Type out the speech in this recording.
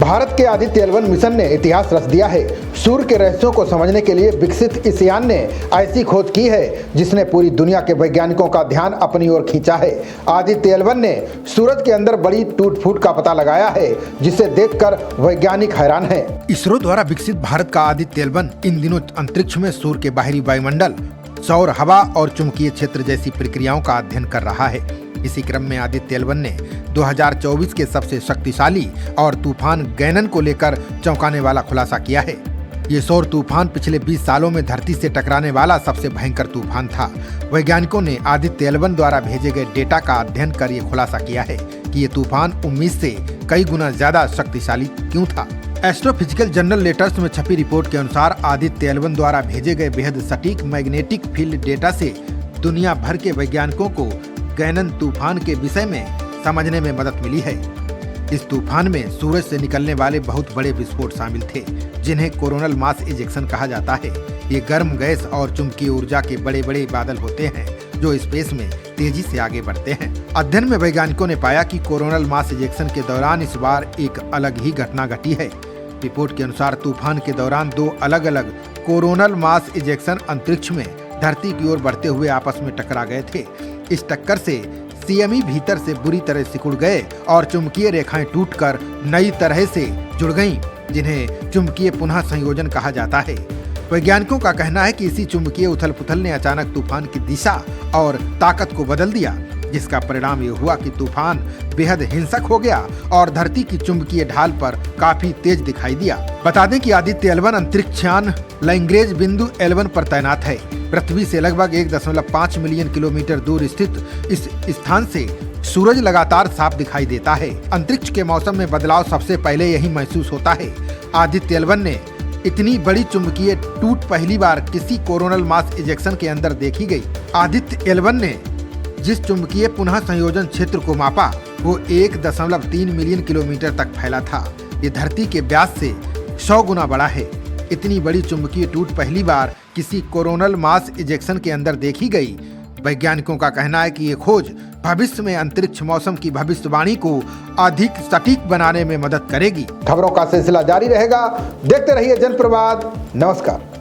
भारत के Aditya L1 mission ने इतिहास रच दिया है। सूर्य के रहस्यों को समझने के लिए विकसित इस यान ने ऐसी खोज की है जिसने पूरी दुनिया के वैज्ञानिकों का ध्यान अपनी ओर खींचा है। आदित्य L1 ने सूरज के अंदर बड़ी टूट फूट का पता लगाया है, जिसे देखकर वैज्ञानिक हैरान हैं। इसरो द्वारा विकसित भारत का आदित्य L1 इन दिनों अंतरिक्ष में सूर्य के बाहरी वायुमंडल, सौर हवा और चुंबकीय क्षेत्र जैसी प्रक्रियाओं का अध्ययन कर रहा है। इसी क्रम में आदित्य L1 ने 2024 के सबसे शक्तिशाली और तूफान गैनन को लेकर चौंकाने वाला खुलासा किया है। ये सौर तूफान पिछले 20 सालों में धरती से टकराने वाला सबसे भयंकर तूफान था। वैज्ञानिकों ने आदित्य L1 द्वारा भेजे गए डेटा का अध्ययन कर ये खुलासा किया है कि ये तूफान उम्मीद से कई गुना ज्यादा शक्तिशाली क्यों था। एस्ट्रोफिजिकल जर्नल लेटर्स में छपी रिपोर्ट के अनुसार आदित्य L1 द्वारा भेजे गए बेहद सटीक मैग्नेटिक फील्ड डेटा से दुनिया भर के वैज्ञानिकों को गैनन तूफान के विषय में समझने में मदद मिली है। इस तूफान में सूरज से निकलने वाले बहुत बड़े विस्फोट शामिल थे, जिन्हें कोरोनल मास इजेक्शन कहा जाता है। ये गर्म गैस और चुंबकीय ऊर्जा के बड़े बड़े बादल होते हैं जो स्पेस में तेजी से आगे बढ़ते हैं। अध्ययन में वैज्ञानिकों ने पाया कि कोरोनल मास इजेक्शन के दौरान इस बार एक अलग ही घटना घटी है। रिपोर्ट के अनुसार तूफान के दौरान दो अलग अलग कोरोनल मास इजेक्शन अंतरिक्ष में धरती की ओर बढ़ते हुए आपस में टकरा गए थे। इस टक्कर से CME भीतर से बुरी तरह सिकुड़ गए और चुंबकीय रेखाएं टूटकर नई तरह से जुड़ गईं, जिन्हें चुंबकीय पुनः संयोजन कहा जाता है। वैज्ञानिकों का कहना है कि इसी चुंबकीय उथल-पुथल ने अचानक तूफान की दिशा और ताकत को बदल दिया, जिसका परिणाम ये हुआ कि तूफान बेहद हिंसक हो गया और धरती की चुंबकीय ढाल पर काफी तेज दिखाई दिया। बता दें कि आदित्य L1 अंतरिक्षयान लैग्रेंज बिंदु L1 पर तैनात है। पृथ्वी से लगभग 1.5 मिलियन किलोमीटर दूर स्थित इस स्थान से सूरज लगातार साफ दिखाई देता है। अंतरिक्ष के मौसम में बदलाव सबसे पहले यही महसूस होता है। आदित्य L1 ने इतनी बड़ी चुंबकीय टूट पहली बार किसी कोरोनल मास इजेक्शन के अंदर देखी गई। आदित्य L1 ने जिस चुंबकीय पुनः संयोजन क्षेत्र को मापा वो 1.3 मिलियन किलोमीटर तक फैला था। ये धरती के व्यास से 100 गुना बड़ा है। इतनी बड़ी चुंबकीय टूट पहली बार किसी कोरोनल मास इजेक्शन के अंदर देखी गई। वैज्ञानिकों का कहना है कि ये खोज भविष्य में अंतरिक्ष मौसम की भविष्यवाणी को अधिक सटीक बनाने में मदद करेगी। खबरों का सिलसिला जारी रहेगा। देखते रहिए जनप्रवाद। नमस्कार।